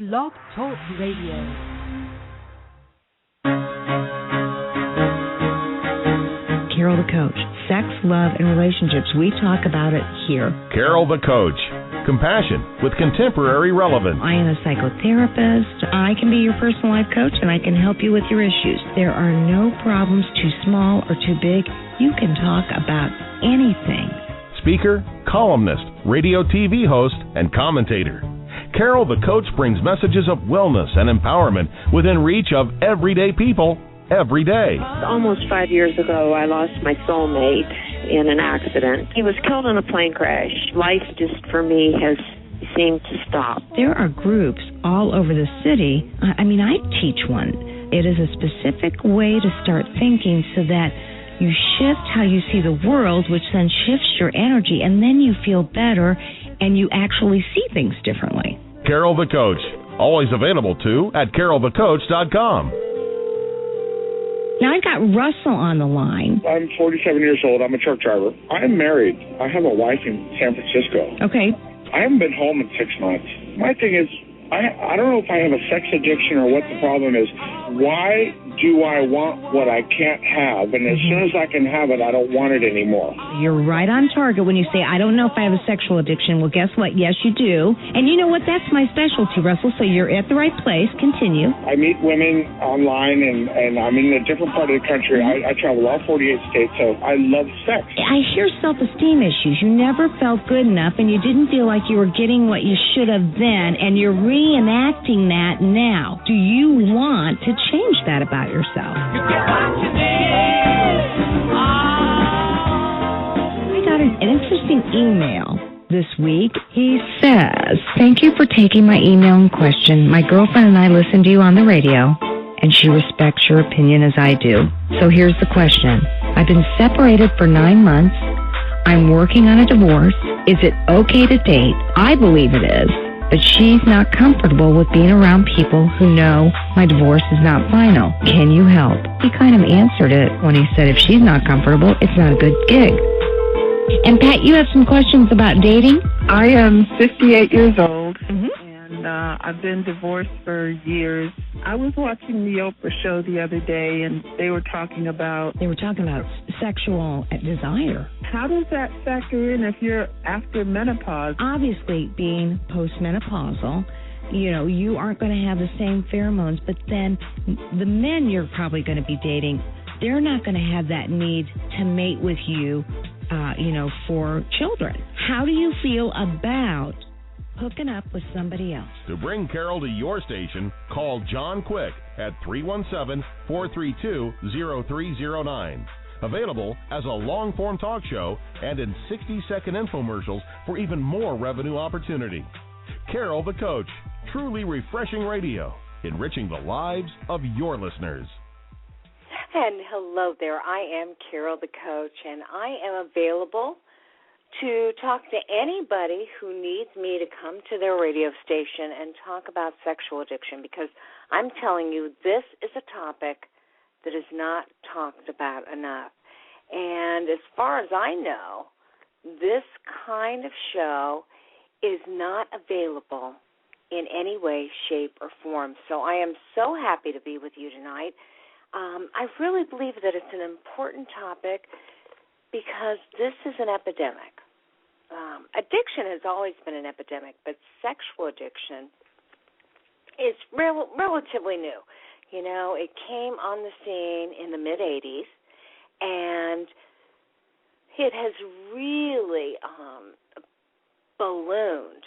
Blog Talk Radio. Carol the Coach. Sex, love, and relationships. We talk about it here. Carol the Coach. Compassion with contemporary relevance. I am a psychotherapist. I can be your personal life coach, and I can help you with your issues. There are no problems too small or too big. You can talk about anything. Speaker, columnist, radio TV host, and commentator. Carol the Coach brings messages of wellness and empowerment within reach of everyday people every day. Almost 5 years ago, I lost my soulmate in an accident. He was killed in a plane crash. Life just, for me, has seemed to stop. There are groups all over the city. I teach one. It is a specific way to start thinking so that you shift how you see the world, which then shifts your energy, and then you feel better and you actually see things differently. Carol the Coach. Always available, too, at carolthecoach.com. Now, I've got Russell on the line. I'm 47 years old. I'm a truck driver. I'm married. I have a wife in San Francisco. Okay. I haven't been home in 6 months. My thing is, I don't know if I have a sex addiction or what the problem is. Why do I want what I can't have? And as soon as I can have it, I don't want it anymore. You're right on target when you say, I don't know if I have a sexual addiction. Well, guess what? Yes, you do. And you know what? That's my specialty, Russell, so you're at the right place. Continue. I meet women online, and I'm in a different part of the country. I travel all 48 states, so I love sex. I hear self-esteem issues. You never felt good enough, and you didn't feel like you were getting what you should have then, and you're reenacting that now. Do you want to change that about yourself? I got an interesting email this week. He says, thank you for taking my email in question. My girlfriend and I listen to you on the radio, and she respects your opinion as I do. So here's the question. I've been separated for 9 months. I'm working on a divorce. Is it okay to date? I believe it is. But she's not comfortable with being around people who know my divorce is not final. Can you help? He kind of answered it when he said if she's not comfortable, it's not a good gig. And Pat, you have some questions about dating? I am 58 years old, and I've been divorced for years. I was watching the Oprah show the other day, and they were talking about sexual desire. How does that factor in if you're after menopause? Obviously, being postmenopausal, you aren't going to have the same pheromones, but then the men you're probably going to be dating, they're not going to have that need to mate with you, for children. How do you feel about hooking up with somebody else? To bring Carol to your station, call John Quick at 317-432-0309. Available as a long-form talk show and in 60-second infomercials for even more revenue opportunity. Carol the Coach, truly refreshing radio, enriching the lives of your listeners. And hello there, I am Carol the Coach, and I am available to talk to anybody who needs me to come to their radio station and talk about sexual addiction, because I'm telling you, this is a topic that is not talked about enough. And as far as I know, this kind of show is not available in any way, shape, or form. So I am so happy to be with you tonight. I really believe that it's an important topic because this is an epidemic. Addiction has always been an epidemic, but sexual addiction is relatively new. It came on the scene in the mid-'80s, and it has really ballooned.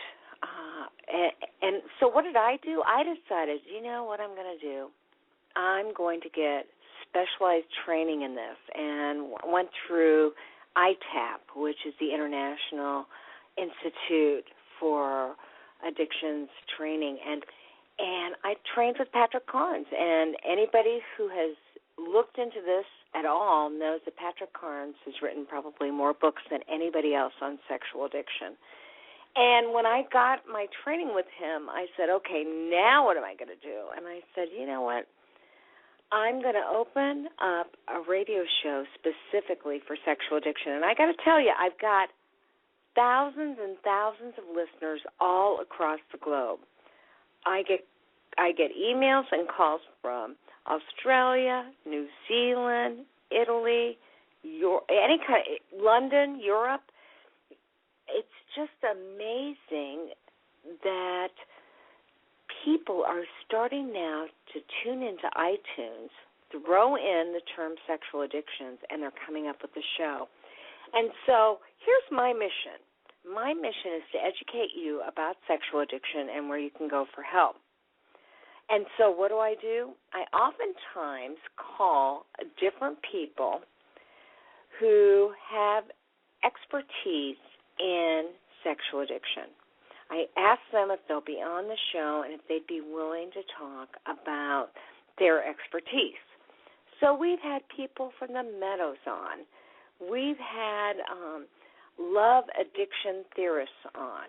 And so what did I do? I decided, what I'm going to do? I'm going to get specialized training in this, and went through ITAP, which is the International Institute for Addictions Training, and I trained with Patrick Carnes. And anybody who has looked into this at all knows that Patrick Carnes has written probably more books than anybody else on sexual addiction. And when I got my training with him, I said, okay, now what am I going to do? And I said, you know what? I'm going to open up a radio show specifically for sexual addiction. And I got to tell you, I've got thousands and thousands of listeners all across the globe. I get emails and calls from Australia, New Zealand, Italy, London, Europe. It's just amazing that people are starting now to tune into iTunes, throw in the term sexual addictions, and they're coming up with the show. And so here's my mission. My mission is to educate you about sexual addiction and where you can go for help. And so what do? I oftentimes call different people who have expertise in sexual addiction. I ask them if they'll be on the show and if they'd be willing to talk about their expertise. So we've had people from the Meadows on. We've had love addiction theorists on.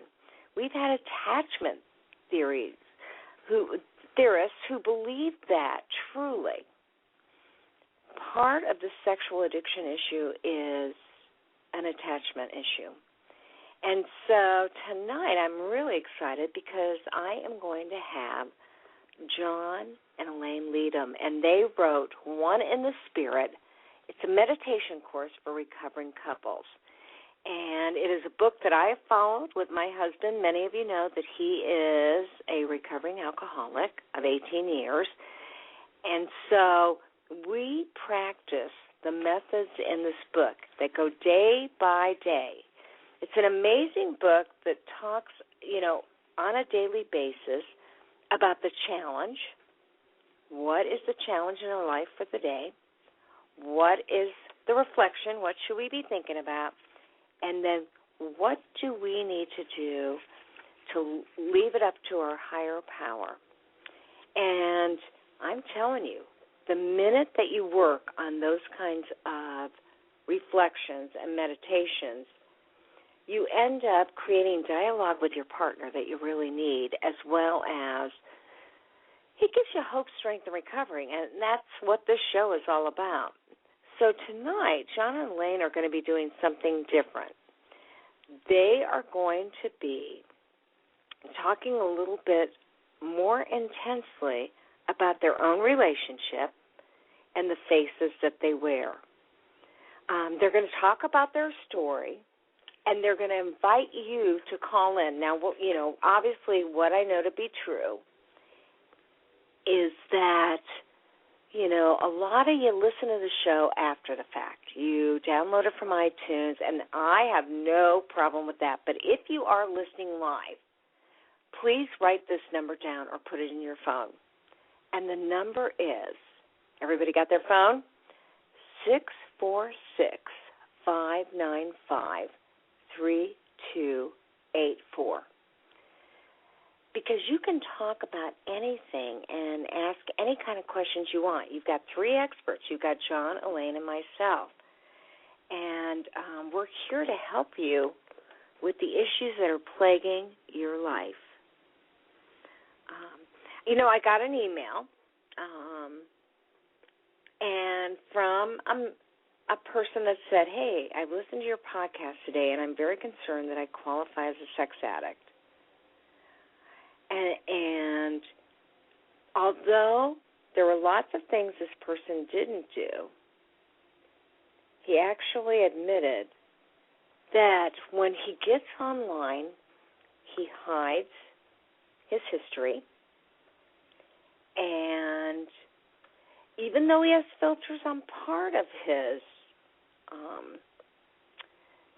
We've had attachment theorists who believe that truly part of the sexual addiction issue is an attachment issue. And so tonight I'm really excited because I am going to have John and Elaine Leadem, and they wrote One in the Spirit. It's a meditation course for recovering couples. And it is a book that I have followed with my husband. Many of you know that he is a recovering alcoholic of 18 years. And so we practice the methods in this book that go day by day. It's an amazing book that talks, on a daily basis about the challenge. What is the challenge in our life for the day? What is the reflection? What should we be thinking about? And then what do we need to do to leave it up to our higher power? And I'm telling you, the minute that you work on those kinds of reflections and meditations, you end up creating dialogue with your partner that you really need, as well as it gives you hope, strength, and recovery, and that's what this show is all about. So tonight, John and Elaine are going to be doing something different. They are going to be talking a little bit more intensely about their own relationship and the faces that they wear. They're going to talk about their story, and they're going to invite you to call in. Now, obviously what I know to be true is that, a lot of you listen to the show after the fact. You download it from iTunes, and I have no problem with that. But if you are listening live, please write this number down or put it in your phone. And the number is, everybody got their phone? 646-595-3284. Because you can talk about anything and ask any kind of questions you want. You've got three experts. You've got John, Elaine, and myself. And we're here to help you with the issues that are plaguing your life. I got an email and from a person that said, hey, I've listened to your podcast today, and I'm very concerned that I qualify as a sex addict. And although there were lots of things this person didn't do, he actually admitted that when he gets online, he hides his history. And even though he has filters on part of his,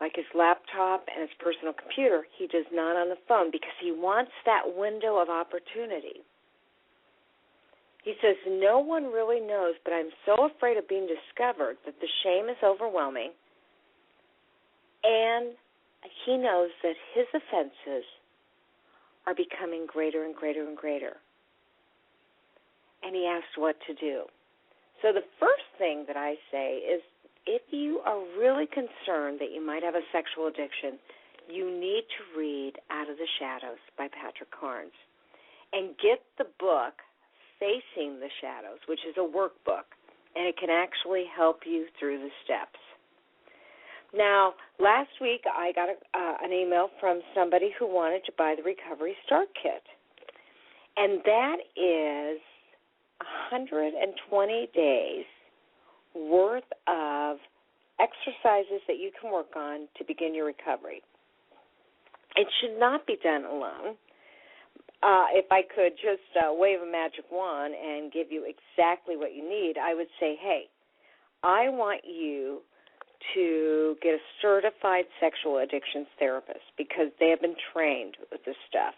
like his laptop and his personal computer, he does not on the phone because he wants that window of opportunity. He says, no one really knows, but I'm so afraid of being discovered that the shame is overwhelming, and he knows that his offenses are becoming greater and greater and greater. And he asked what to do. So the first thing that I say is, if you are really concerned that you might have a sexual addiction, you need to read Out of the Shadows by Patrick Carnes and get the book Facing the Shadows, which is a workbook, and it can actually help you through the steps. Now, last week I got an email from somebody who wanted to buy the Recovery Start Kit. And that is 120 days worth of exercises that you can work on to begin your recovery. It should not be done alone. If I could just wave a magic wand and give you exactly what you need, I would say, hey, I want you to get a certified sexual addictions therapist because they have been trained with this stuff.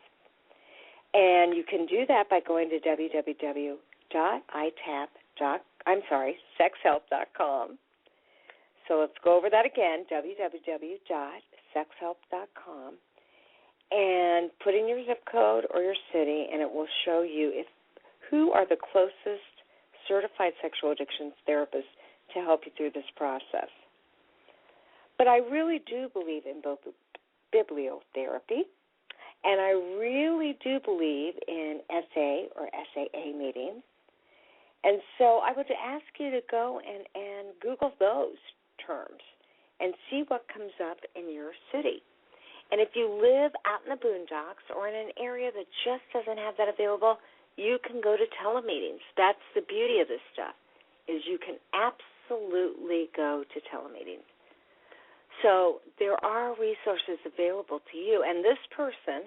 And you can do that by going to sexhelp.com. So let's go over that again, www.sexhelp.com, and put in your zip code or your city, and it will show you who are the closest certified sexual addictions therapists to help you through this process. But I really do believe in both bibliotherapy, and I really do believe in SA or SAA meetings. And so I would ask you to go and Google those terms and see what comes up in your city. And if you live out in the boondocks or in an area that just doesn't have that available, you can go to telemeetings. That's the beauty of this stuff, is you can absolutely go to telemeetings. So there are resources available to you. And this person,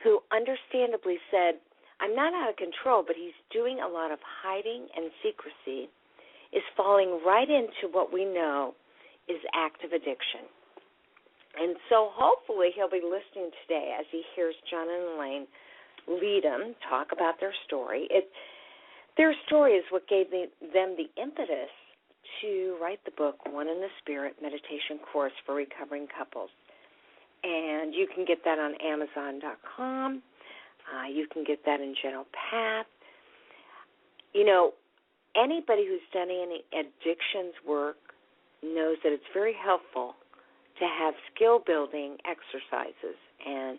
who understandably said, I'm not out of control, but he's doing a lot of hiding and secrecy, is falling right into what we know is active addiction. And so hopefully he'll be listening today as he hears John and Elaine Leadem talk about their story. Their story is what gave them the impetus to write the book, One in the Spirit Meditation Course for Recovering Couples. And you can get that on Amazon.com. You can get that in General Path. You know, anybody who's done any addictions work knows that it's very helpful to have skill-building exercises. And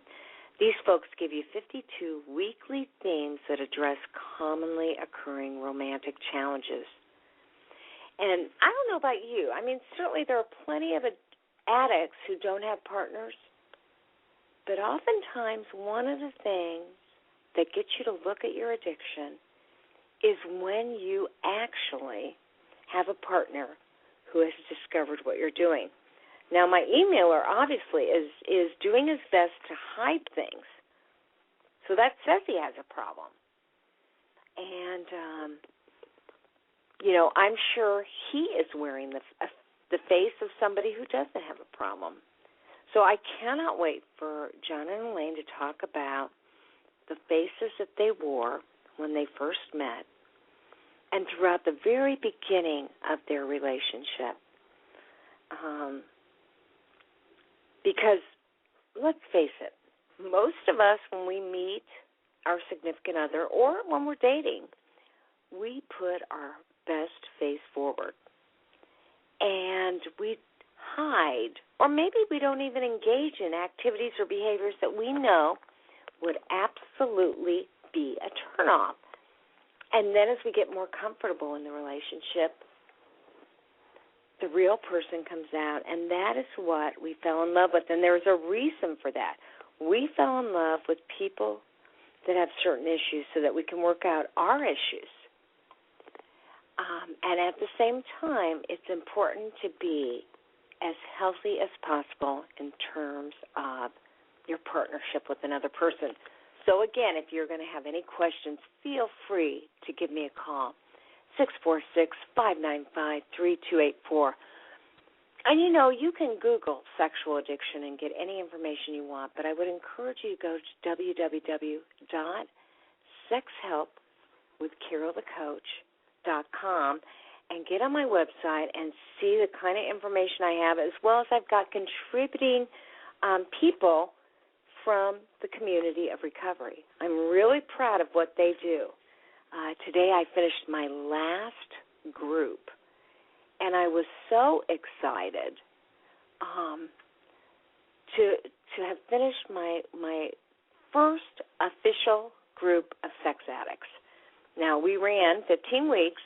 these folks give you 52 weekly themes that address commonly occurring romantic challenges. And I don't know about you. I mean, certainly there are plenty of addicts who don't have partners. But oftentimes one of the things that gets you to look at your addiction is when you actually have a partner who has discovered what you're doing. Now, my emailer obviously is doing his best to hide things. So that says he has a problem. And, I'm sure he is wearing the face of somebody who doesn't have a problem. So I cannot wait for John and Elaine to talk about the faces that they wore when they first met and throughout the very beginning of their relationship. Because let's face it, most of us, when we meet our significant other or when we're dating, we put our best face forward. And we hide, or maybe we don't even engage in activities or behaviors that we know would absolutely be a turnoff. And then as we get more comfortable in the relationship, the real person comes out, and that is what we fell in love with. And there's a reason for that. We fell in love with people that have certain issues so that we can work out our issues. And at the same time, it's important to be as healthy as possible in terms of your partnership with another person. So, again, if you're going to have any questions, feel free to give me a call, 646-595-3284. And, you can Google sexual addiction and get any information you want, but I would encourage you to go to www.sexhelpwithcarolthecoach.com and get on my website and see the kind of information I have, as well as I've got contributing people from the community of recovery. I'm really proud of what they do. Today I finished my last group, and I was so excited to have finished my first official group of sex addicts. Now, we ran 15 weeks.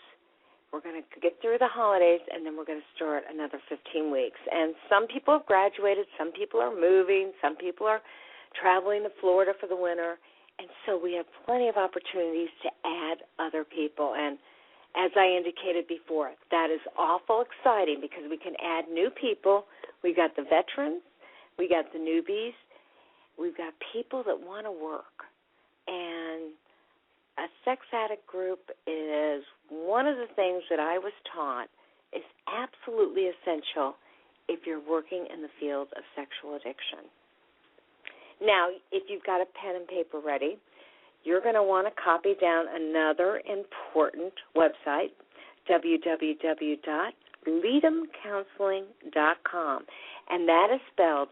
We're going to get through the holidays, and then we're going to start another 15 weeks. And some people have graduated. Some people are moving. Some people are traveling to Florida for the winter, and so we have plenty of opportunities to add other people. And as I indicated before, that is awful exciting because we can add new people. We've got the veterans, we got the newbies, we've got people that want to work. And a sex addict group is one of the things that I was taught is absolutely essential if you're working in the field of sexual addiction. Now, if you've got a pen and paper ready, you're going to want to copy down another important website, www.leademcounseling.com, and that is spelled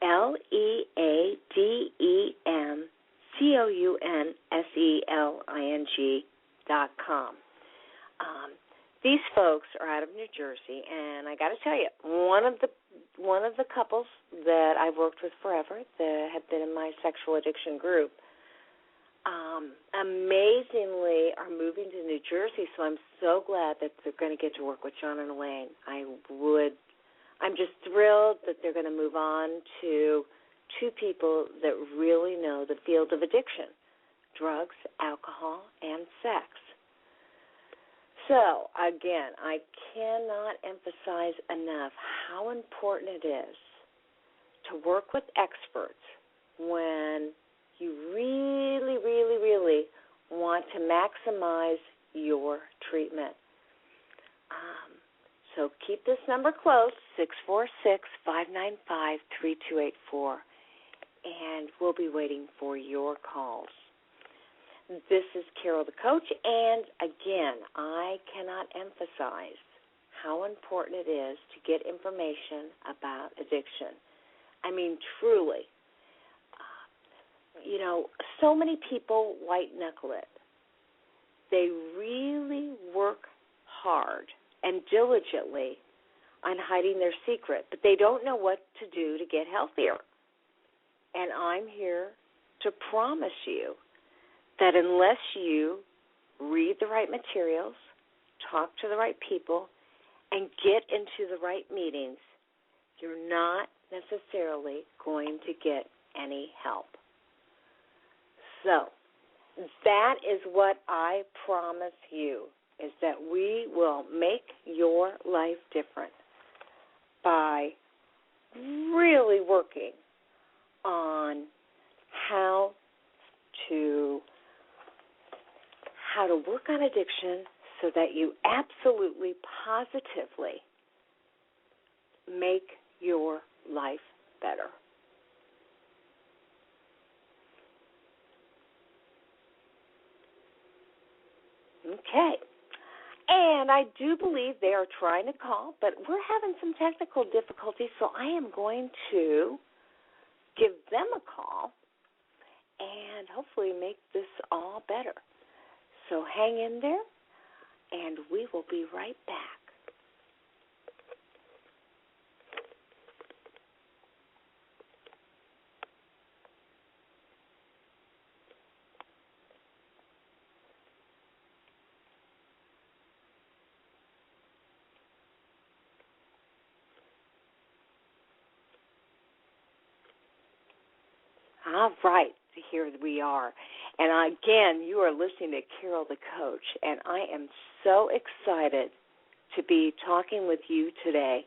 LeademCounseling.com. These folks are out of New Jersey, and I got to tell you, one of the couples that I've worked with forever that have been in my sexual addiction group, amazingly are moving to New Jersey, so I'm so glad that they're going to get to work with John and Elaine. I'm just thrilled that they're going to move on to two people that really know the field of addiction, drugs, alcohol, and sex. So, again, I cannot emphasize enough how important it is to work with experts when you really, really, really want to maximize your treatment. So keep this number close, 646-595-3284, and we'll be waiting for your calls. This is Carol the Coach, and again, I cannot emphasize how important it is to get information about addiction. I mean, truly, so many people white-knuckle it. They really work hard and diligently on hiding their secret, but they don't know what to do to get healthier. And I'm here to promise you that unless you read the right materials, talk to the right people, and get into the right meetings, you're not necessarily going to get any help. So that is what I promise you, is that we will make your life different by really working on how to work on addiction so that you absolutely, positively make your life better. Okay. And I do believe they are trying to call, but we're having some technical difficulties, so I am going to give them a call and hopefully make this all better. So hang in there, and we will be right back. All right, here we are. And again, you are listening to Carol the Coach, and I am so excited to be talking with you today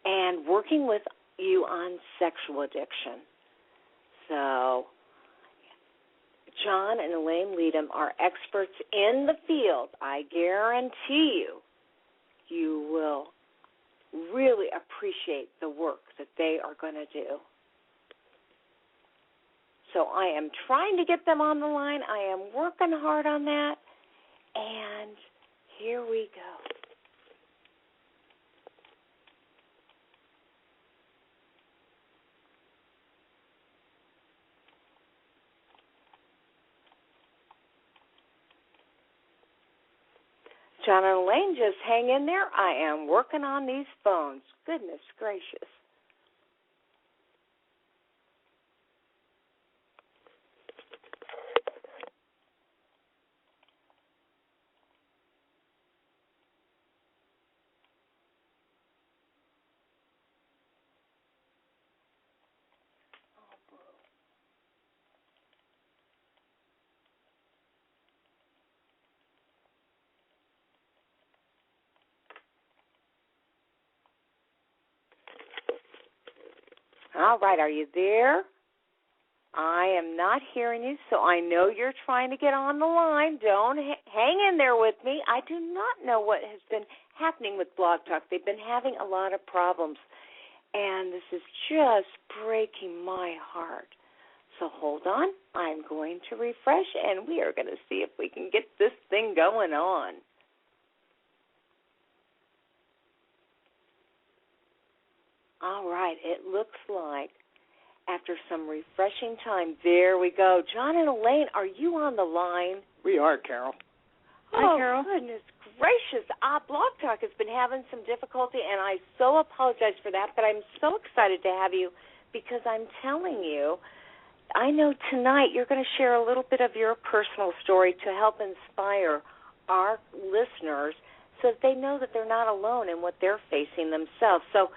and working with you on sexual addiction. So John and Elaine Leadem are experts in the field. I guarantee you will really appreciate the work that they are going to do. So I am trying to get them on the line. I am working hard on that. And here we go. John and Elaine, just hang in there. I am working on these phones. Goodness gracious. All right, are you there? I am not hearing you, so I know you're trying to get on the line. Don't hang in there with me. I do not know what has been happening with Blog Talk. They've been having a lot of problems, and this is just breaking my heart. So hold on. I'm going to refresh, and we are going to see if we can get this thing going on. All right, it looks like after some refreshing time, there we go. John and Elaine, are you on the line? We are, Carol. Hi, Carol. Goodness gracious. Blog Talk has been having some difficulty, and I so apologize for that, but I'm so excited to have you because I'm telling you, I know tonight you're going to share a little bit of your personal story to help inspire our listeners so that they know that they're not alone in what they're facing themselves. So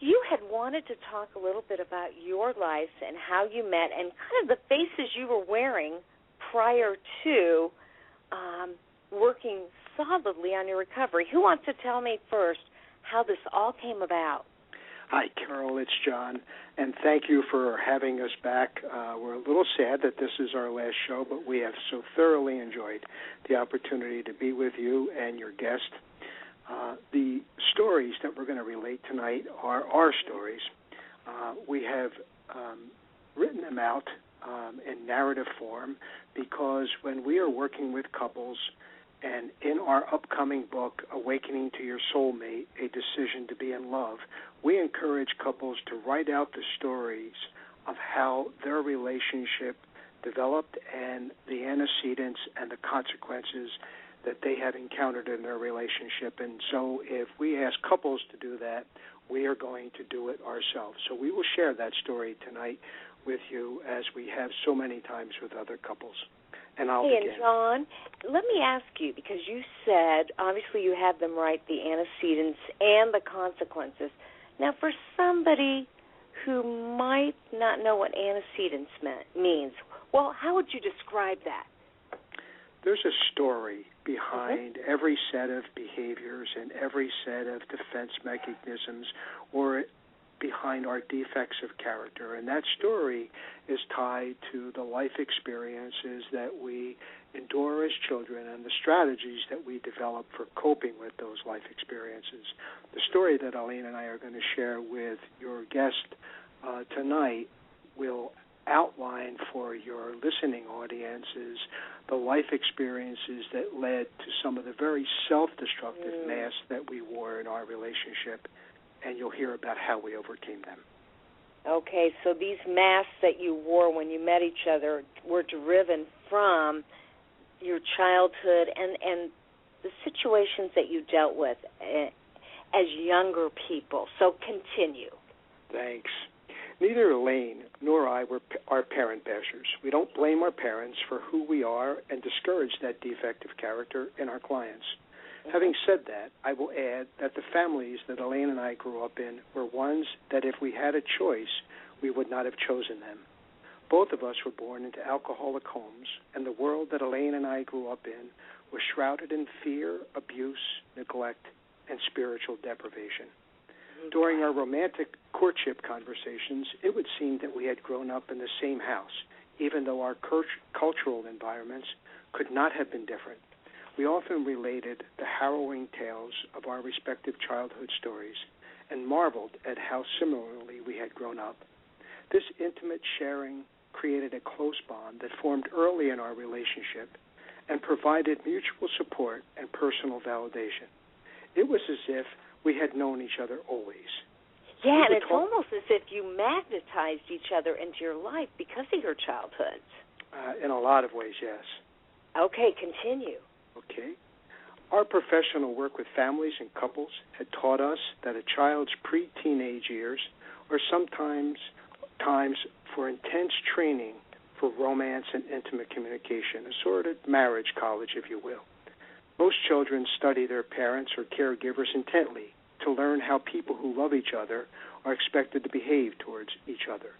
you had wanted to talk a little bit about your life and how you met and kind of the faces you were wearing prior to working solidly on your recovery. Who wants to tell me first how this all came about? Hi, Carol. It's John, and thank you for having us back. We're a little sad that this is our last show, but we have so thoroughly enjoyed the opportunity to be with you and your guest. The stories that we're going to relate tonight are our stories. We have written them out in narrative form because when we are working with couples, and in our upcoming book, Awakening to Your Soulmate, A Decision to Be in Love, we encourage couples to write out the stories of how their relationship developed and the antecedents and the consequences that they have encountered in their relationship. And so if we ask couples to do that, we are going to do it ourselves. So we will share that story tonight with you as we have so many times with other couples. And I'll begin. And John, let me ask you, because you said, obviously you have them right, the antecedents and the consequences. Now, for somebody who might not know what antecedents means, well, how would you describe that? There's a story behind every set of behaviors and every set of defense mechanisms or behind our defects of character. And that story is tied to the life experiences that we endure as children and the strategies that we develop for coping with those life experiences. The story that Elaine and I are going to share with your guest tonight will outline for your listening audiences the life experiences that led to some of the very self-destructive masks that we wore in our relationship, and you'll hear about how we overcame them. Okay, so these masks that you wore when you met each other were driven from your childhood and the situations that you dealt with as younger people. So continue. Thanks. Neither Elaine nor I are parent bashers. We don't blame our parents for who we are and discourage that defective character in our clients. Having said that, I will add that the families that Elaine and I grew up in were ones that if we had a choice, we would not have chosen them. Both of us were born into alcoholic homes, and the world that Elaine and I grew up in was shrouded in fear, abuse, neglect, and spiritual deprivation. During our romantic courtship conversations, it would seem that we had grown up in the same house, even though our cultural environments could not have been different. We often related the harrowing tales of our respective childhood stories and marveled at how similarly we had grown up. This intimate sharing created a close bond that formed early in our relationship and provided mutual support and personal validation. It was as if we had known each other always. Yeah, and it's almost as if you magnetized each other into your life because of your childhoods. In a lot of ways, yes. Okay, continue. Okay. Our professional work with families and couples had taught us that a child's pre-teenage years are sometimes times for intense training for romance and intimate communication, a sort of marriage college, if you will. Most children study their parents or caregivers intently to learn how people who love each other are expected to behave towards each other.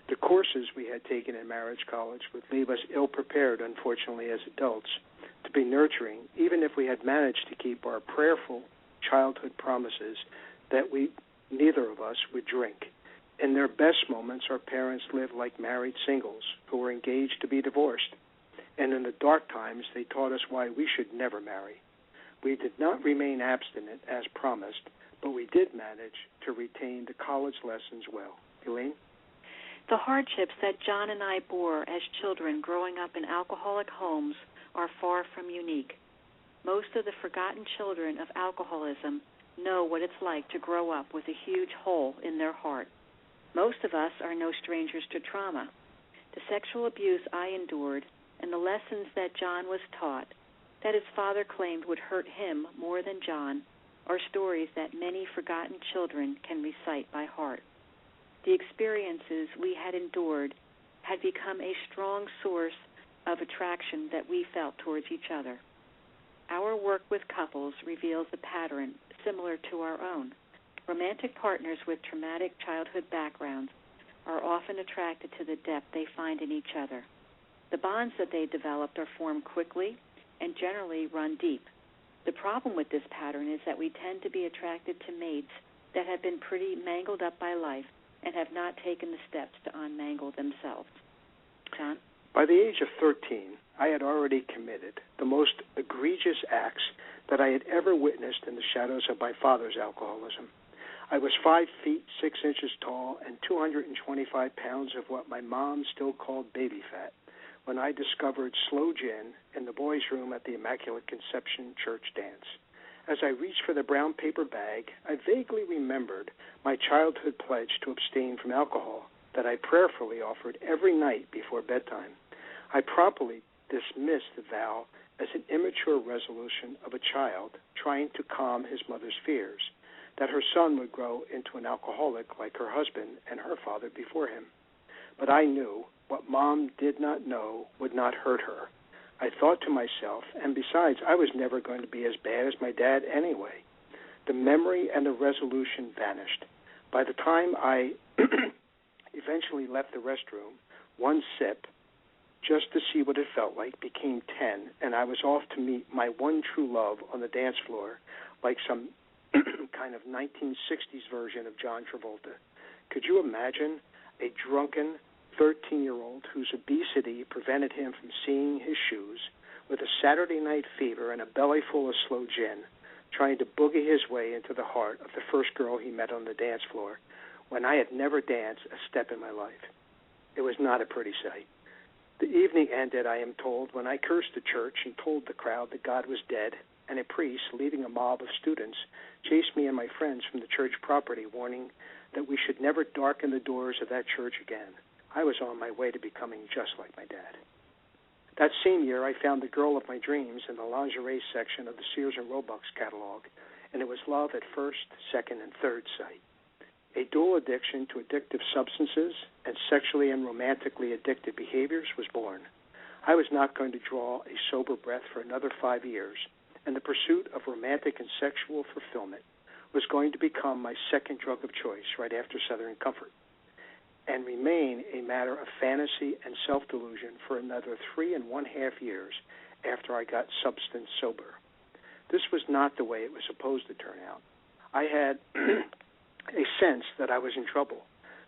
The courses we had taken in marriage college would leave us ill-prepared, unfortunately, as adults, to be nurturing, even if we had managed to keep our prayerful childhood promises that neither of us would drink. In their best moments, our parents lived like married singles who were engaged to be divorced. And in the dark times, they taught us why we should never marry. We did not remain abstinent as promised, but we did manage to retain the college lessons well. Elaine? The hardships that John and I bore as children growing up in alcoholic homes are far from unique. Most of the forgotten children of alcoholism know what it's like to grow up with a huge hole in their heart. Most of us are no strangers to trauma. The sexual abuse I endured and the lessons that John was taught, that his father claimed would hurt him more than John, are stories that many forgotten children can recite by heart. The experiences we had endured had become a strong source of attraction that we felt towards each other. Our work with couples reveals a pattern similar to our own. Romantic partners with traumatic childhood backgrounds are often attracted to the depth they find in each other. The bonds that they developed are formed quickly and generally run deep. The problem with this pattern is that we tend to be attracted to mates that have been pretty mangled up by life and have not taken the steps to unmangle themselves. John? By the age of 13, I had already committed the most egregious acts that I had ever witnessed in the shadows of my father's alcoholism. I was 5 feet 6 inches tall and 225 pounds of what my mom still called baby fat when I discovered sloe gin in the boys' room at the Immaculate Conception church dance. As I reached for the brown paper bag, I vaguely remembered my childhood pledge to abstain from alcohol that I prayerfully offered every night before bedtime. I promptly dismissed the vow as an immature resolution of a child trying to calm his mother's fears, that her son would grow into an alcoholic like her husband and her father before him. But I knew what Mom did not know would not hurt her. I thought to myself, and besides, I was never going to be as bad as my dad anyway. The memory and the resolution vanished. By the time I eventually left the restroom, one sip, just to see what it felt like, became 10, and I was off to meet my one true love on the dance floor, like some kind of 1960s version of John Travolta. Could you imagine a drunken 13-year-old whose obesity prevented him from seeing his shoes, with a Saturday night fever and a belly full of sloe gin, trying to boogie his way into the heart of the first girl he met on the dance floor, when I had never danced a step in my life? It was not a pretty sight. The evening ended, I am told, when I cursed the church and told the crowd that God was dead, and a priest, leading a mob of students, chased me and my friends from the church property, warning that we should never darken the doors of that church again. I was on my way to becoming just like my dad. That same year, I found the girl of my dreams in the lingerie section of the Sears and Roebuck catalog, and it was love at first, second, and third sight. A dual addiction to addictive substances and sexually and romantically addicted behaviors was born. I was not going to draw a sober breath for another 5 years, and the pursuit of romantic and sexual fulfillment was going to become my second drug of choice right after Southern Comfort, and remain a matter of fantasy and self-delusion for another 3.5 years after I got substance sober. This was not the way it was supposed to turn out. I had a sense that I was in trouble,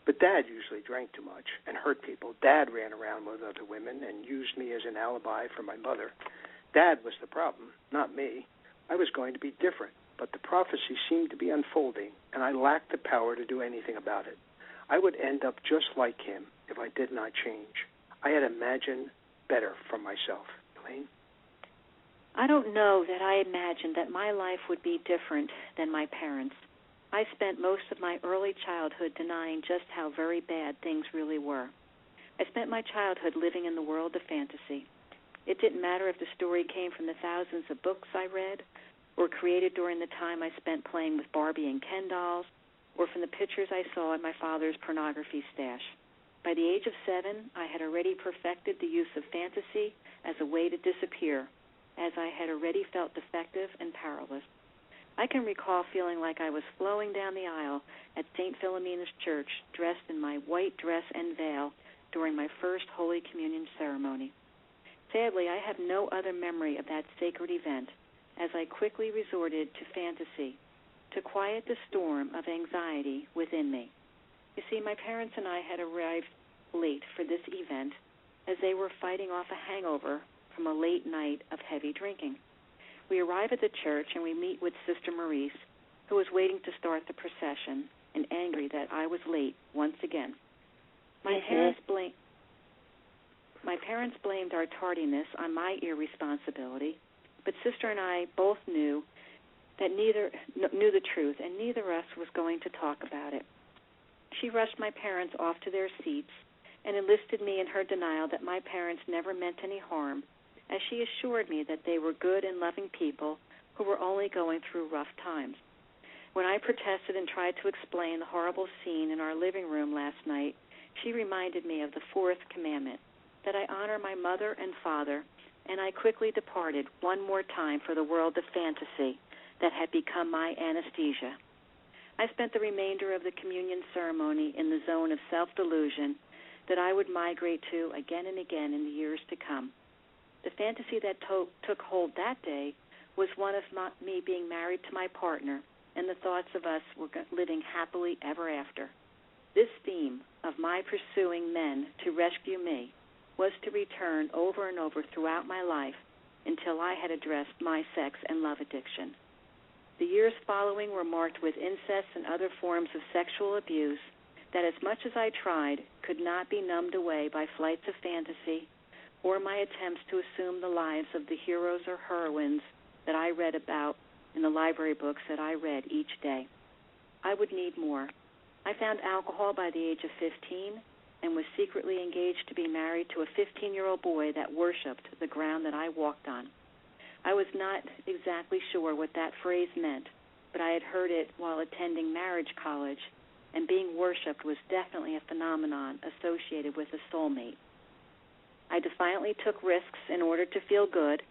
but Dad usually drank too much and hurt people. Dad ran around with other women and used me as an alibi for my mother. Dad was the problem, not me. I was going to be different, but the prophecy seemed to be unfolding, and I lacked the power to do anything about it. I would end up just like him if I did not change. I had imagined better for myself. Elaine? I don't know that I imagined that my life would be different than my parents. I spent most of my early childhood denying just how very bad things really were. I spent my childhood living in the world of fantasy. It didn't matter if the story came from the thousands of books I read, or created during the time I spent playing with Barbie and Ken dolls, or from the pictures I saw in my father's pornography stash. By the age of 7, I had already perfected the use of fantasy as a way to disappear, as I had already felt defective and powerless. I can recall feeling like I was flowing down the aisle at St. Philomena's Church, dressed in my white dress and veil during my first Holy Communion ceremony. Sadly, I have no other memory of that sacred event, as I quickly resorted to fantasy to quiet the storm of anxiety within me. You see, my parents and I had arrived late for this event as they were fighting off a hangover from a late night of heavy drinking. We arrive at the church and we meet with Sister Maurice, who was waiting to start the procession and angry that I was late once again. My parents blamed our tardiness on my irresponsibility, but Sister and I both knew the truth, and neither of us was going to talk about it. She rushed my parents off to their seats and enlisted me in her denial that my parents never meant any harm, as she assured me that they were good and loving people who were only going through rough times. When I protested and tried to explain the horrible scene in our living room last night, she reminded me of the fourth commandment, that I honor my mother and father, and I quickly departed one more time for the world of fantasy that had become my anesthesia. I spent the remainder of the communion ceremony in the zone of self-delusion that I would migrate to again and again in the years to come. The fantasy that took hold that day was one of me being married to my partner, and the thoughts of us were living happily ever after. This theme of my pursuing men to rescue me was to return over and over throughout my life until I had addressed my sex and love addiction. The years following were marked with incest and other forms of sexual abuse that, as much as I tried, could not be numbed away by flights of fantasy or my attempts to assume the lives of the heroes or heroines that I read about in the library books that I read each day. I would need more. I found alcohol by the age of 15 and was secretly engaged to be married to a 15-year-old boy that worshipped the ground that I walked on. I was not exactly sure what that phrase meant, but I had heard it while attending marriage college, and being worshipped was definitely a phenomenon associated with a soulmate. I defiantly took risks in order to feel good,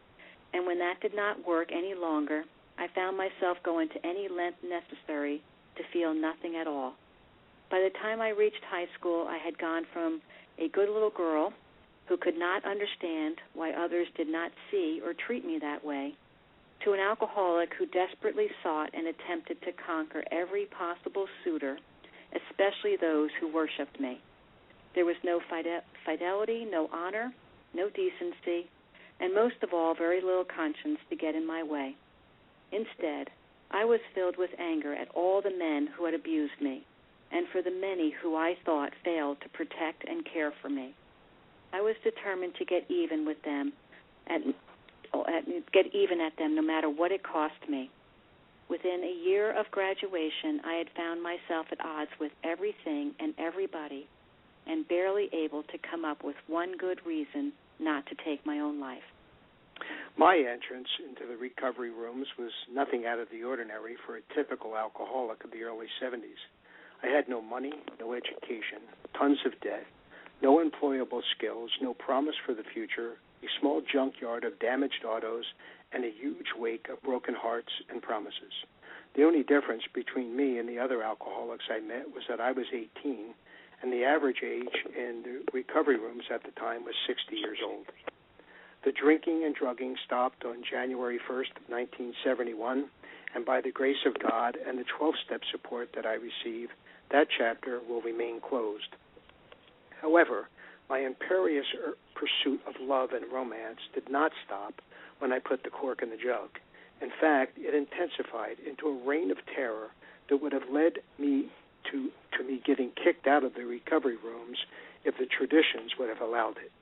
and when that did not work any longer, I found myself going to any length necessary to feel nothing at all. By the time I reached high school, I had gone from a good little girl who could not understand why others did not see or treat me that way, to an alcoholic who desperately sought and attempted to conquer every possible suitor, especially those who worshipped me. There was no fidelity, no honor, no decency, and most of all, very little conscience to get in my way. Instead, I was filled with anger at all the men who had abused me, and for the many who I thought failed to protect and care for me. I was determined to get even with them, get even at them no matter what it cost me. Within a year of graduation, I had found myself at odds with everything and everybody, and barely able to come up with one good reason not to take my own life. My entrance into the recovery rooms was nothing out of the ordinary for a typical alcoholic of the early 70s. I had no money, no education, tons of debt, no employable skills, no promise for the future, a small junkyard of damaged autos, and a huge wake of broken hearts and promises. The only difference between me and the other alcoholics I met was that I was 18, and the average age in the recovery rooms at the time was 60 years old. The drinking and drugging stopped on January 1st of 1971, and by the grace of God and the 12-step support that I received, that chapter will remain closed. However, my imperious pursuit of love and romance did not stop when I put the cork in the jug. In fact, it intensified into a reign of terror that would have led me to me getting kicked out of the recovery rooms if the traditions would have allowed it.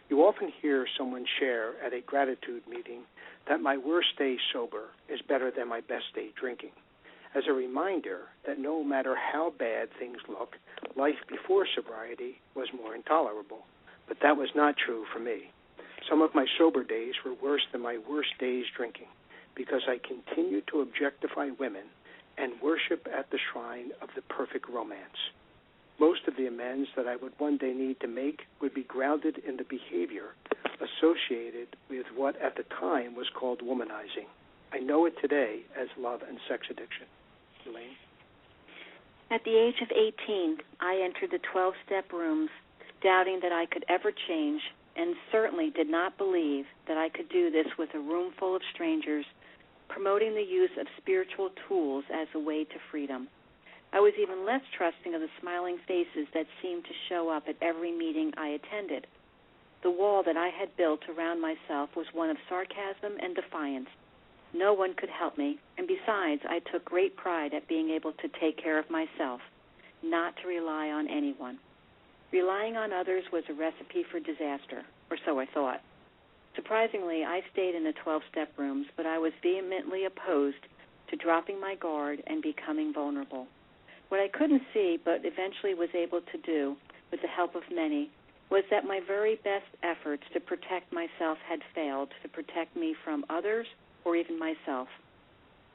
You often hear someone share at a gratitude meeting that my worst day sober is better than my best day drinking, as a reminder that no matter how bad things look, life before sobriety was more intolerable. But that was not true for me. Some of my sober days were worse than my worst days drinking, because I continued to objectify women and worship at the shrine of the perfect romance. Most of the amends that I would one day need to make would be grounded in the behavior associated with what at the time was called womanizing. I know it today as love and sex addiction. Elaine? At the age of 18, I entered the 12-step rooms, doubting that I could ever change, and certainly did not believe that I could do this with a room full of strangers, promoting the use of spiritual tools as a way to freedom. I was even less trusting of the smiling faces that seemed to show up at every meeting I attended. The wall that I had built around myself was one of sarcasm and defiance. No one could help me, and besides, I took great pride at being able to take care of myself, not to rely on anyone. Relying on others was a recipe for disaster, or so I thought. Surprisingly, I stayed in the 12-step rooms, but I was vehemently opposed to dropping my guard and becoming vulnerable. What I couldn't see, but eventually was able to do, with the help of many, was that my very best efforts to protect myself had failed to protect me from others or even myself.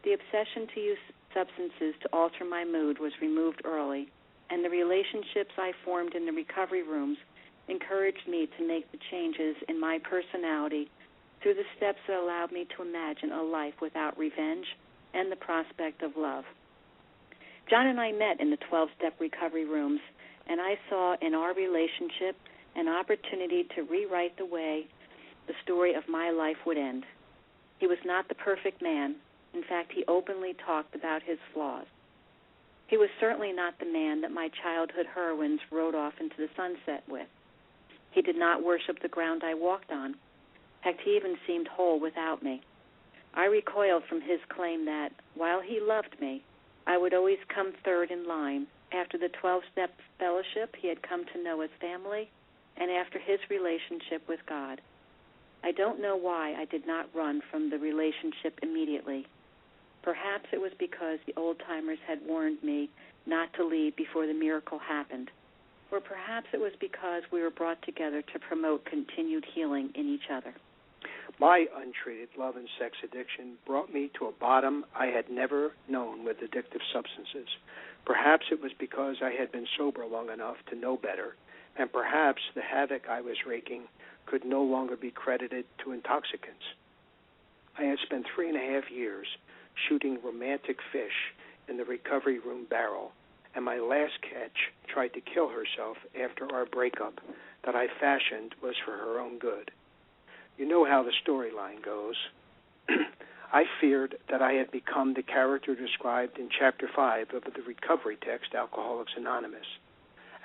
The obsession to use substances to alter my mood was removed early, and the relationships I formed in the recovery rooms encouraged me to make the changes in my personality through the steps that allowed me to imagine a life without revenge and the prospect of love. John and I met in the 12-step recovery rooms, and I saw in our relationship an opportunity to rewrite the way the story of my life would end. He was not the perfect man. In fact, he openly talked about his flaws. He was certainly not the man that my childhood heroines rode off into the sunset with. He did not worship the ground I walked on. In fact, he even seemed whole without me. I recoiled from his claim that, while he loved me, I would always come third in line after the 12-step fellowship he had come to know as family and after his relationship with God. I don't know why I did not run from the relationship immediately. Perhaps it was because the old-timers had warned me not to leave before the miracle happened. Or perhaps it was because we were brought together to promote continued healing in each other. My untreated love and sex addiction brought me to a bottom I had never known with addictive substances. Perhaps it was because I had been sober long enough to know better, and perhaps the havoc I was wreaking could no longer be credited to intoxicants. I had spent 3.5 years shooting romantic fish in the recovery room barrel, and my last catch tried to kill herself after our breakup that I fashioned was for her own good. You know how the storyline goes. I feared that I had become the character described in Chapter 5 of the recovery text, Alcoholics Anonymous,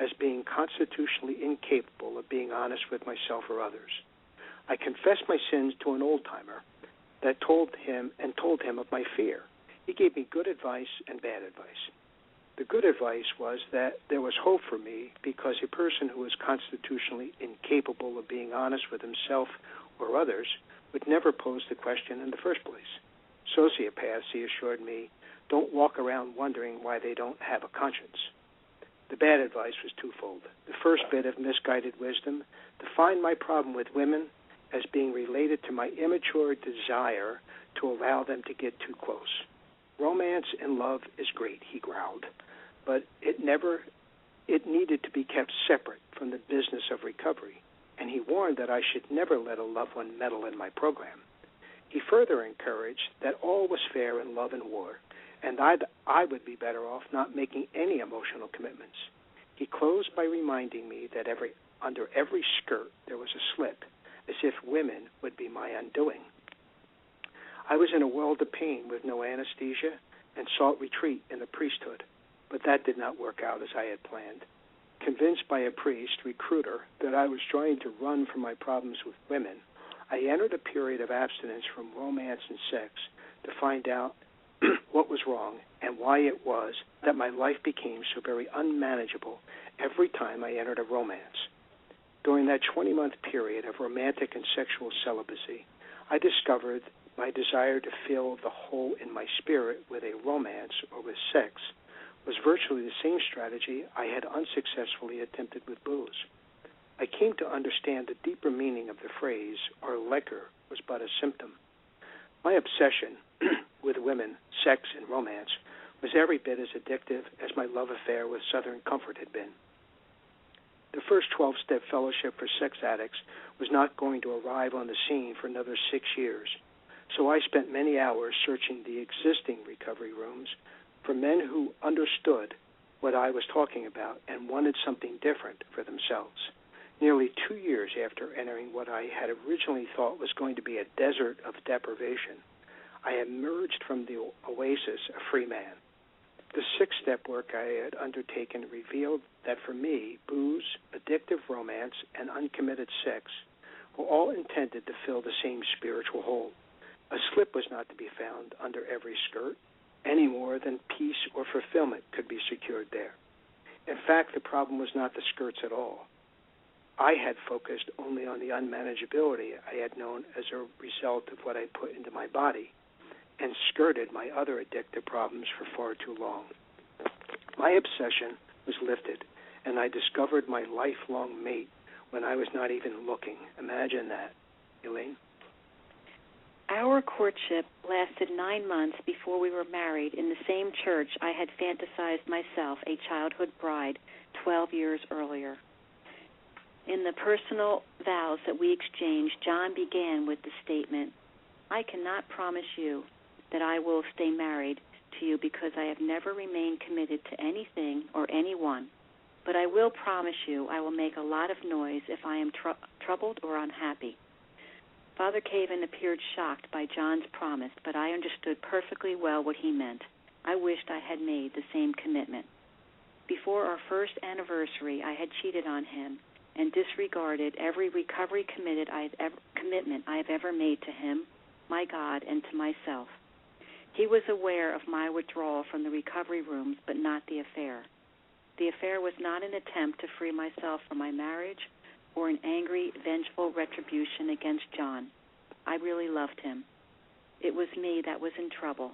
as being constitutionally incapable of being honest with myself or others. I confessed my sins to an old-timer that told him of my fear. He gave me good advice and bad advice. The good advice was that there was hope for me because a person who was constitutionally incapable of being honest with himself or others would never pose the question in the first place. Sociopaths, he assured me, don't walk around wondering why they don't have a conscience. The bad advice was twofold. The first bit of misguided wisdom defined my problem with women as being related to my immature desire to allow them to get too close. Romance and love is great, he growled, but it needed to be kept separate from the business of recovery, and he warned that I should never let a loved one meddle in my program. He further encouraged that all was fair in love and war, and I would be better off not making any emotional commitments. He closed by reminding me that under every skirt there was a slit, as if women would be my undoing. I was in a world of pain with no anesthesia and sought retreat in the priesthood, but that did not work out as I had planned. Convinced by a priest, recruiter, that I was trying to run from my problems with women, I entered a period of abstinence from romance and sex to find out what was wrong and why it was that my life became so very unmanageable every time I entered a romance. During that 20-month period of romantic and sexual celibacy, I discovered my desire to fill the hole in my spirit with a romance or with sex was virtually the same strategy I had unsuccessfully attempted with booze. I came to understand the deeper meaning of the phrase, our liquor was but a symptom. My obsession with women, sex, and romance was every bit as addictive as my love affair with Southern Comfort had been. The first 12-step fellowship for sex addicts was not going to arrive on the scene for another 6 years, so I spent many hours searching the existing recovery rooms for men who understood what I was talking about and wanted something different for themselves. Nearly 2 years after entering what I had originally thought was going to be a desert of deprivation, I emerged from the oasis a free man. The 6-step work I had undertaken revealed that for me, booze, addictive romance, and uncommitted sex were all intended to fill the same spiritual hole. A slip was not to be found under every skirt, any more than peace or fulfillment could be secured there. In fact, the problem was not the skirts at all. I had focused only on the unmanageability I had known as a result of what I put into my body, and skirted my other addictive problems for far too long. My obsession was lifted, and I discovered my lifelong mate when I was not even looking. Imagine that. Elaine? Our courtship lasted 9 months before we were married in the same church I had fantasized myself a childhood bride 12 years earlier. In the personal vows that we exchanged, John began with the statement, "I cannot promise you that I will stay married to you because I have never remained committed to anything or anyone, but I will promise you I will make a lot of noise if I am troubled or unhappy." Father Caven appeared shocked by John's promise, but I understood perfectly well what he meant. I wished I had made the same commitment. Before our first anniversary, I had cheated on him and disregarded every recovery commitment I have ever made to him, my God, and to myself. He was aware of my withdrawal from the recovery rooms, but not the affair. The affair was not an attempt to free myself from my marriage or an angry, vengeful retribution against John. I really loved him. It was me that was in trouble.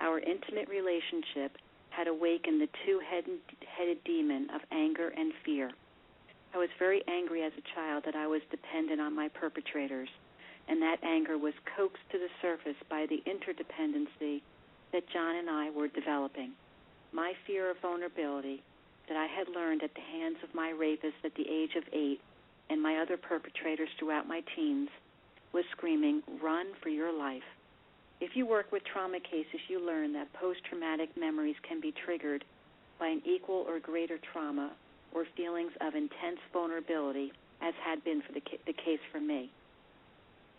Our intimate relationship had awakened the two-headed demon of anger and fear. I was very angry as a child that I was dependent on my perpetrators, and that anger was coaxed to the surface by the interdependency that John and I were developing. My fear of vulnerability that I had learned at the hands of my rapist at the age of 8 and my other perpetrators throughout my teens was screaming, "Run for your life." If you work with trauma cases, you learn that post-traumatic memories can be triggered by an equal or greater trauma or feelings of intense vulnerability, as had been for the case for me.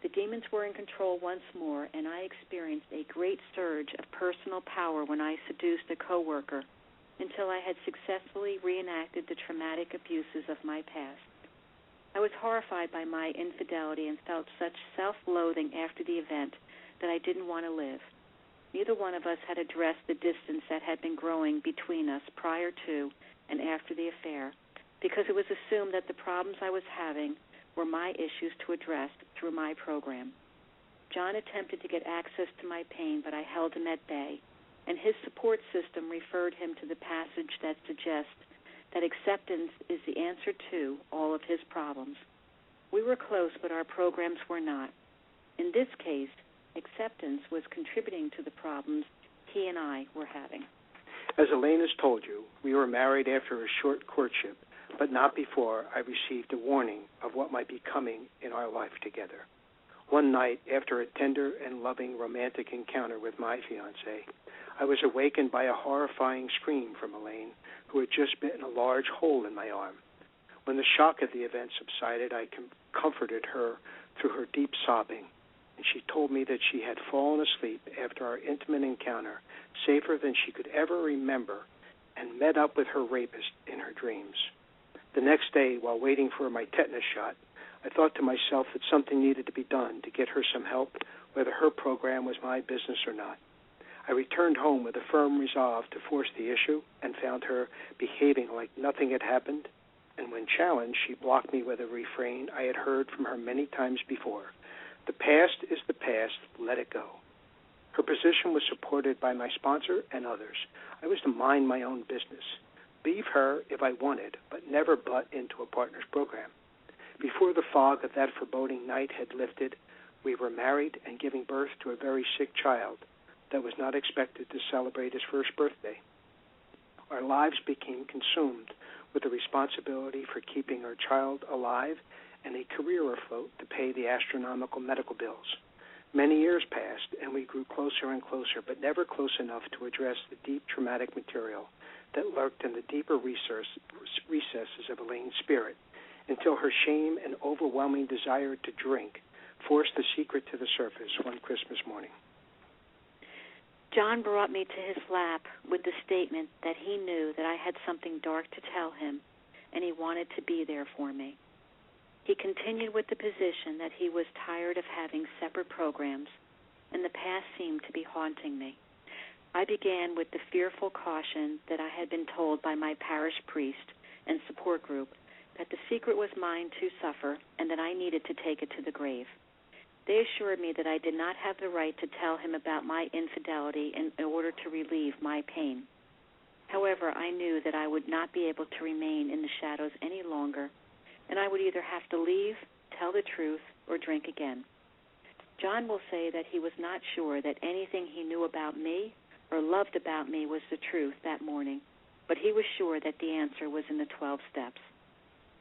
The demons were in control once more, and I experienced a great surge of personal power when I seduced a coworker until I had successfully reenacted the traumatic abuses of my past. I was horrified by my infidelity and felt such self-loathing after the event that I didn't want to live. Neither one of us had addressed the distance that had been growing between us prior to and after the affair, because it was assumed that the problems I was having were my issues to address through my program. John attempted to get access to my pain, but I held him at bay, and his support system referred him to the passage that suggests that acceptance is the answer to all of his problems. We were close, but our programs were not. In this case, acceptance was contributing to the problems he and I were having. As Elaine has told you, we were married after a short courtship, but not before I received a warning of what might be coming in our life together. One night, after a tender and loving romantic encounter with my fiancé, I was awakened by a horrifying scream from Elaine, who had just bitten a large hole in my arm. When the shock of the event subsided, I comforted her through her deep sobbing, and she told me that she had fallen asleep after our intimate encounter, safer than she could ever remember, and met up with her rapist in her dreams. The next day, while waiting for my tetanus shot, I thought to myself that something needed to be done to get her some help, whether her program was my business or not. I returned home with a firm resolve to force the issue and found her behaving like nothing had happened, and when challenged, she blocked me with a refrain I had heard from her many times before: "The past is the past, let it go." Her position was supported by my sponsor and others. I was to mind my own business, leave her if I wanted, but never butt into a partner's program. Before the fog of that foreboding night had lifted, we were married and giving birth to a very sick child that was not expected to celebrate his first birthday. Our lives became consumed with the responsibility for keeping our child alive and a career afloat to pay the astronomical medical bills. Many years passed, and we grew closer and closer, but never close enough to address the deep traumatic material that lurked in the deeper recesses of Elaine's spirit, until her shame and overwhelming desire to drink forced the secret to the surface one Christmas morning. John brought me to his lap with the statement that he knew that I had something dark to tell him, and he wanted to be there for me. He continued with the position that he was tired of having separate programs, and the past seemed to be haunting me. I began with the fearful caution that I had been told by my parish priest and support group that the secret was mine to suffer and that I needed to take it to the grave. They assured me that I did not have the right to tell him about my infidelity in order to relieve my pain. However, I knew that I would not be able to remain in the shadows any longer, and I would either have to leave, tell the truth, or drink again. John will say that he was not sure that anything he knew about me or loved about me was the truth that morning, but he was sure that the answer was in the 12 steps.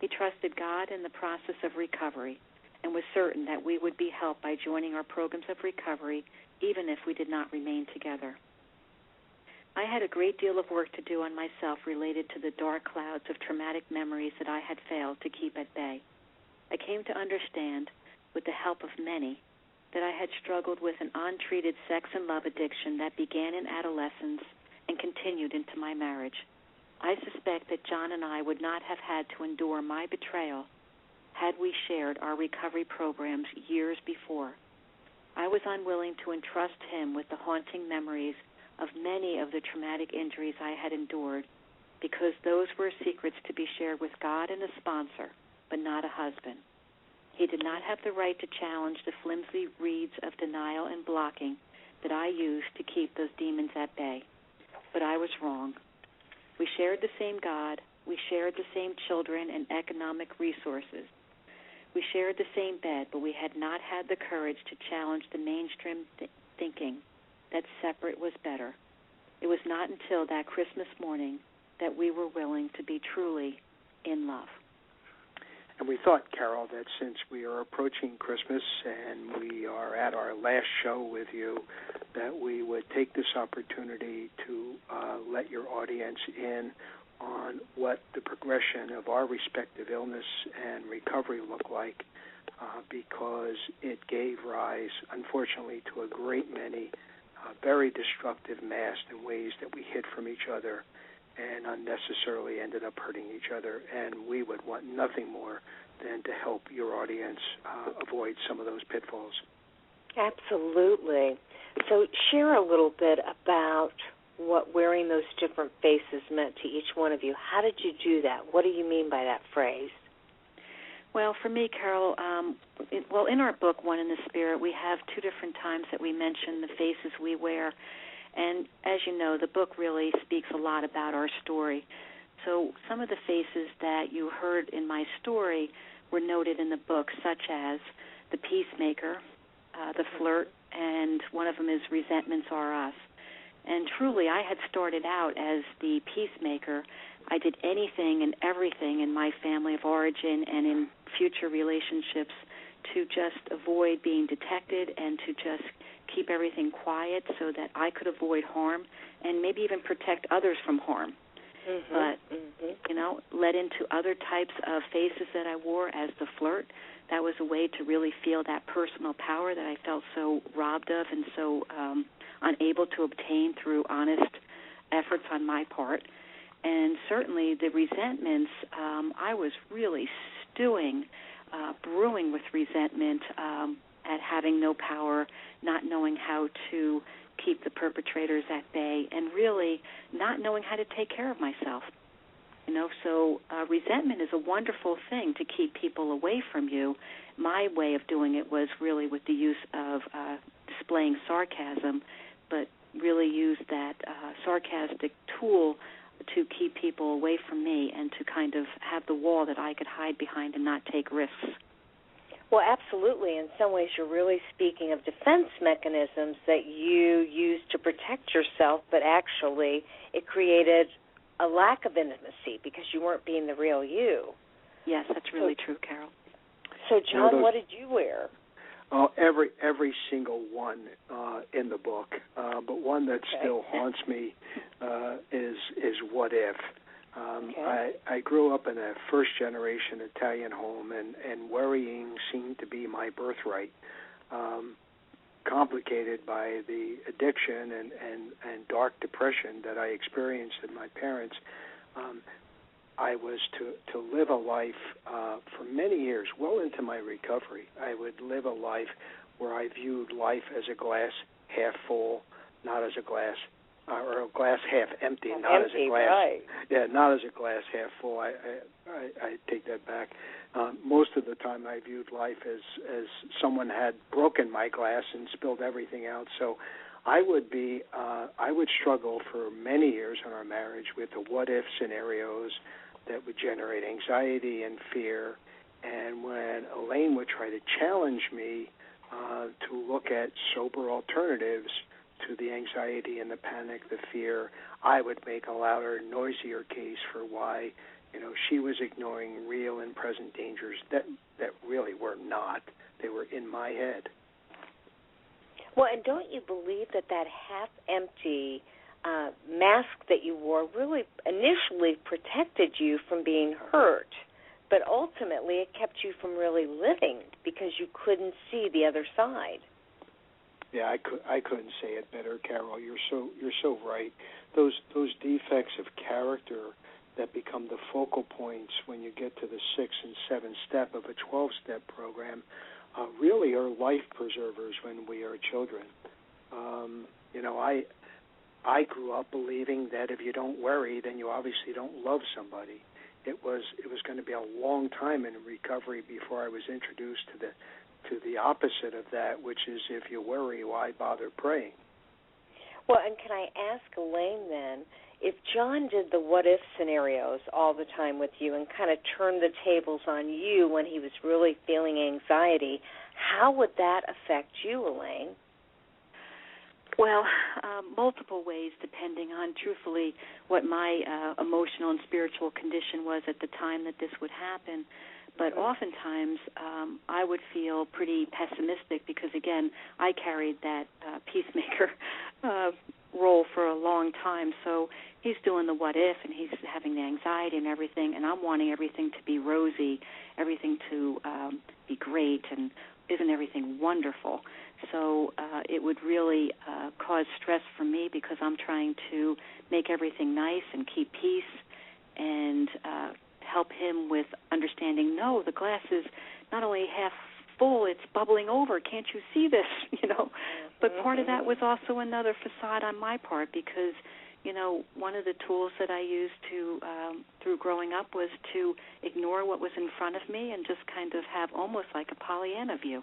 He trusted God in the process of recovery and was certain that we would be helped by joining our programs of recovery, even if we did not remain together. I had a great deal of work to do on myself related to the dark clouds of traumatic memories that I had failed to keep at bay. I came to understand, with the help of many, that I had struggled with an untreated sex and love addiction that began in adolescence and continued into my marriage. I suspect that John and I would not have had to endure my betrayal had we shared our recovery programs years before. I was unwilling to entrust him with the haunting memories of many of the traumatic injuries I had endured because those were secrets to be shared with God and a sponsor, but not a husband. He did not have the right to challenge the flimsy reeds of denial and blocking that I used to keep those demons at bay. But I was wrong. We shared the same God. We shared the same children and economic resources. We shared the same bed, but we had not had the courage to challenge the mainstream thinking that separate was better. It was not until that Christmas morning that we were willing to be truly in love. And we thought, Carol, that since we are approaching Christmas and we are at our last show with you, that we would take this opportunity to let your audience in on what the progression of our respective illness and recovery look like, because it gave rise, unfortunately, to a great many very destructive masks and ways that we hid from each other and unnecessarily ended up hurting each other. And we would want nothing more than to help your audience avoid some of those pitfalls. Absolutely. So share a little bit about what wearing those different faces meant to each one of you. How did you do that? What do you mean by that phrase? Well, for me, Carol, in our book, One in the Spirit, we have two different times that we mention the faces we wear. And as you know, the book really speaks a lot about our story. So some of the faces that you heard in my story were noted in the book, such as the peacemaker, the flirt, and one of them is resentments are us. And truly, I had started out as the peacemaker. I did anything and everything in my family of origin and in future relationships to just avoid being detected and to just keep everything quiet so that I could avoid harm and maybe even protect others from harm. But, led into other types of faces that I wore as the flirt. That was a way to really feel that personal power that I felt so robbed of and so unable to obtain through honest efforts on my part. And certainly the resentments, I was really brewing with resentment at having no power, not knowing how to keep the perpetrators at bay, and really not knowing how to take care of myself. So resentment is a wonderful thing to keep people away from you. My way of doing it was really with the use of displaying sarcasm, but really use that sarcastic tool to keep people away from me and to kind of have the wall that I could hide behind and not take risks. Well, absolutely. In some ways, you're really speaking of defense mechanisms that you use to protect yourself, but actually it created a lack of intimacy because you weren't being the real you. Yes, that's really true, Carol. So, John, what did you wear? Every single one in the book, but one that still haunts me is what if. I grew up in a first-generation Italian home, and worrying seemed to be my birthright. complicated by the addiction and dark depression that I experienced in my parents, I was to live a life for many years, well into my recovery. I would live a life where I viewed life as a glass half full, not as a glass, or a glass half empty, not as a glass. Right. Yeah, not as a glass half full. I take that back. Most of the time, I viewed life as someone had broken my glass and spilled everything out. So, I would struggle for many years in our marriage with the what-if scenarios that would generate anxiety and fear. And when Elaine would try to challenge me to look at sober alternatives to the anxiety and the panic, the fear, I would make a louder, noisier case for why, she was ignoring real and present dangers that really were not. They were in my head. Well, and don't you believe that half-empty mask that you wore really initially protected you from being hurt, but ultimately it kept you from really living because you couldn't see the other side? Yeah, I couldn't say it better, Carol. You're so right. Those defects of character that become the focal points when you get to the 6 and 7 step of a 12-step program really are life preservers when we are children. I grew up believing that if you don't worry, then you obviously don't love somebody. It was going to be a long time in recovery before I was introduced to the opposite of that, which is if you worry, why bother praying? Well, and can I ask Elaine then, if John did the what-if scenarios all the time with you and kind of turned the tables on you when he was really feeling anxiety, how would that affect you, Elaine? Well, multiple ways, depending on, truthfully, what my emotional and spiritual condition was at the time that this would happen. But oftentimes I would feel pretty pessimistic because, again, I carried that peacemaker role for a long time. So he's doing the what if, and he's having the anxiety and everything, and I'm wanting everything to be rosy, everything to be great, and isn't everything wonderful? So it would really cause stress for me because I'm trying to make everything nice and keep peace and help him with understanding, no, the glass is not only half full, it's bubbling over. Can't you see this? But part of that was also another facade on my part because, one of the tools that I used through growing up was to ignore what was in front of me and just kind of have almost like a Pollyanna view.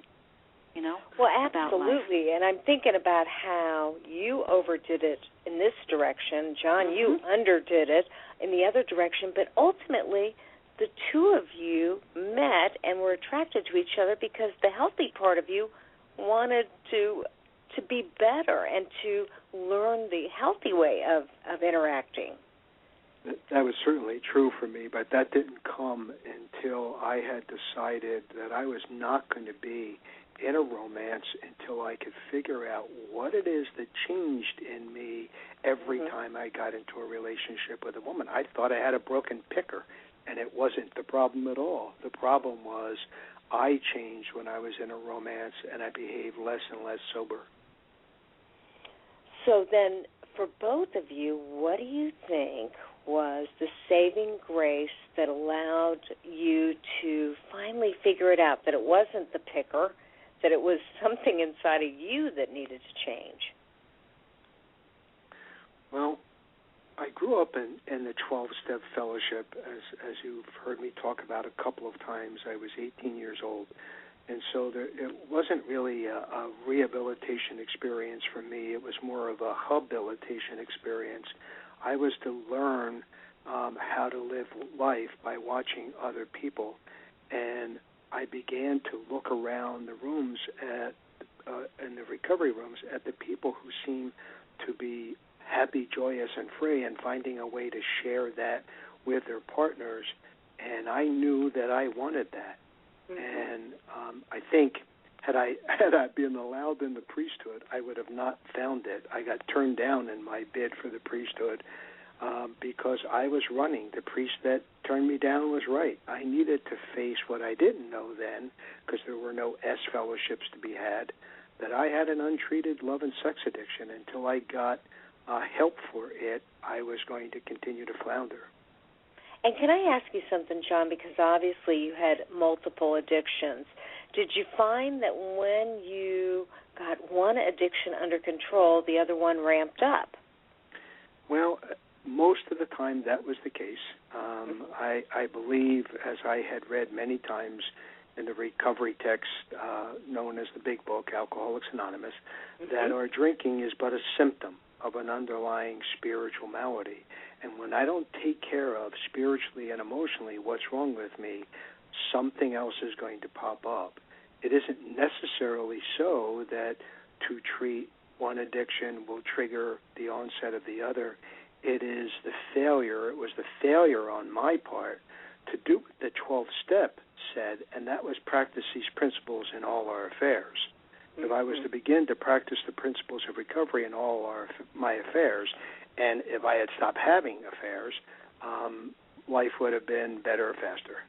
Well, absolutely, and I'm thinking about how you overdid it in this direction. John, you underdid it in the other direction, but ultimately the two of you met and were attracted to each other because the healthy part of you wanted to be better and to learn the healthy way of interacting. That was certainly true for me, but that didn't come until I had decided that I was not going to be in a romance until I could figure out what it is that changed in me every time I got into a relationship with a woman. I thought I had a broken picker, and it wasn't the problem at all. The problem was I changed when I was in a romance, and I behaved less and less sober. So then, for both of you, what do you think was the saving grace that allowed you to finally figure it out, that it wasn't the picker, that it was something inside of you that needed to change? Well, I grew up in the 12-step fellowship, as you've heard me talk about a couple of times. I was 18 years old, and so it wasn't really a rehabilitation experience for me. It was more of a habilitation experience. I was to learn how to live life by watching other people, and I began to look around the rooms in the recovery rooms at the people who seemed to be happy, joyous, and free, and finding a way to share that with their partners. And I knew that I wanted that. And I think had I been allowed in the priesthood, I would have not found it. I got turned down in my bid for the priesthood because I was running. The priest that turned me down was right. I needed to face what I didn't know then, because there were no S fellowships to be had. that I had an untreated love and sex addiction. Until I got help for it, I was going to continue to flounder. And can I ask you something, John, because obviously you had multiple addictions. Did you find that when you got one addiction under control, the other one ramped up? Well, most of the time that was the case. I believe, as I had read many times in the recovery text known as the Big Book, Alcoholics Anonymous, that our drinking is but a symptom of an underlying spiritual malady. And when I don't take care of spiritually and emotionally what's wrong with me, something else is going to pop up. It isn't necessarily so that to treat one addiction will trigger the onset of the other. It is the failure. It was the failure on my part to do what the 12th step said, and that was practice these principles in all our affairs. If I was to begin to practice the principles of recovery in all my affairs, and if I had stopped having affairs, life would have been better, faster.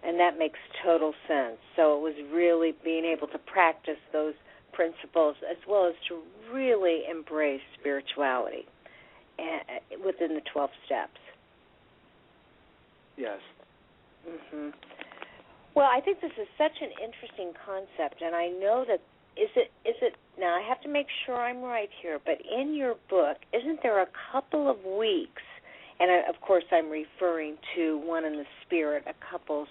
And that makes total sense. So it was really being able to practice those principles as well as to really embrace spirituality within the 12 steps. Yes. Well, I think this is such an interesting concept, and I know that is it now I have to make sure I'm right here, but in your book, isn't there a couple of weeks, and of course I'm referring to One in the Spirit, a couple's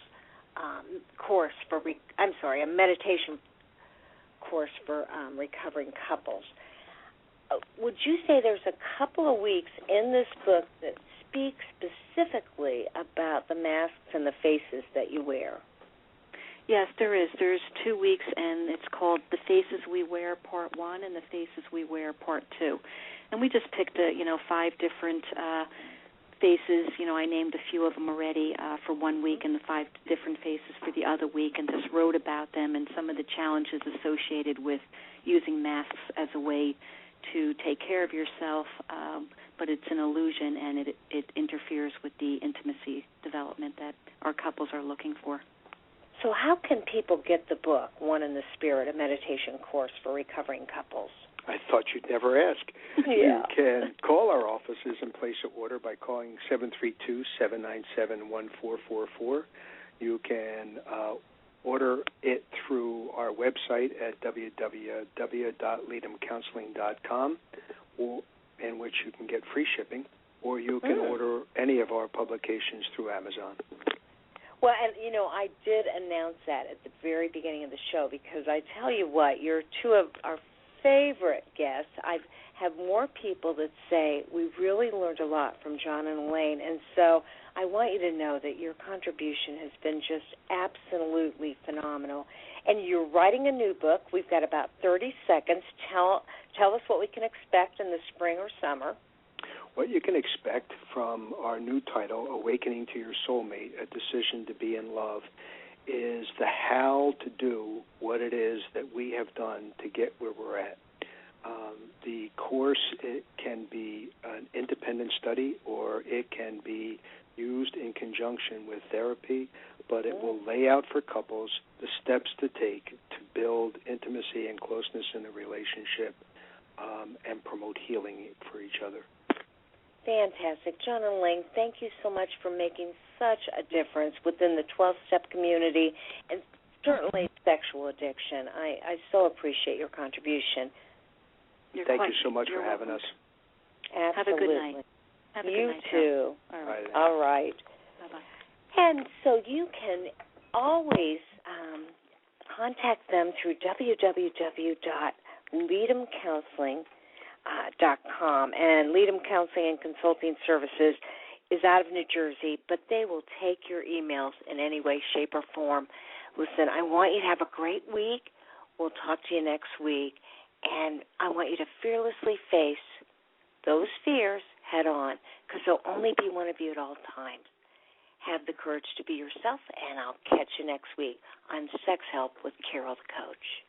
course for, a meditation course for recovering couples. Would you say there's a couple of weeks in this book that speak specifically about the masks and the faces that you wear? Yes, there is. There's 2 weeks, and it's called The Faces We Wear Part 1 and The Faces We Wear Part 2. And we just picked, 5 different faces. I named a few of them already for 1 week and the 5 different faces for the other week, and just wrote about them and some of the challenges associated with using masks as a way to take care of yourself, but it's an illusion, and it interferes with the intimacy development that our couples are looking for. So how can people get the book, One in the Spirit, a meditation course for recovering couples? I thought you'd never ask. Yeah. You can call our offices and place an order by calling 732-797-1444. You can order it through our website at www.leademcounseling.com, in which you can get free shipping, or you can order any of our publications through Amazon. Well, and, I did announce that at the very beginning of the show because I tell you what, you're two of our favorite guests. I have more people that say we really learned a lot from John and Elaine, and so I want you to know that your contribution has been just absolutely phenomenal. And you're writing a new book. We've got about 30 seconds. Tell us what we can expect in the spring or summer. What you can expect from our new title, Awakening to Your Soulmate, A Decision to Be in Love, is the how to do what it is that we have done to get where we're at. The course, it can be an independent study or it can be used in conjunction with therapy, but it will lay out for couples the steps to take to build intimacy and closeness in the relationship and promote healing for each other. Fantastic. John and Elaine, thank you so much for making such a difference within the 12-step community and certainly sexual addiction. I so appreciate your contribution. Thank you so much for having us. Absolutely. Have a good night. Have a good night, too. All right. Bye-bye. And so you can always contact them through www.leademcounseling.com. And Leadem Counseling and Consulting Services is out of New Jersey, but they will take your emails in any way, shape, or form. Listen, I want you to have a great week. We'll talk to you next week. And I want you to fearlessly face those fears head on, because there'll only be one of you at all times. Have the courage to be yourself, and I'll catch you next week on Sex Help with Carol the Coach.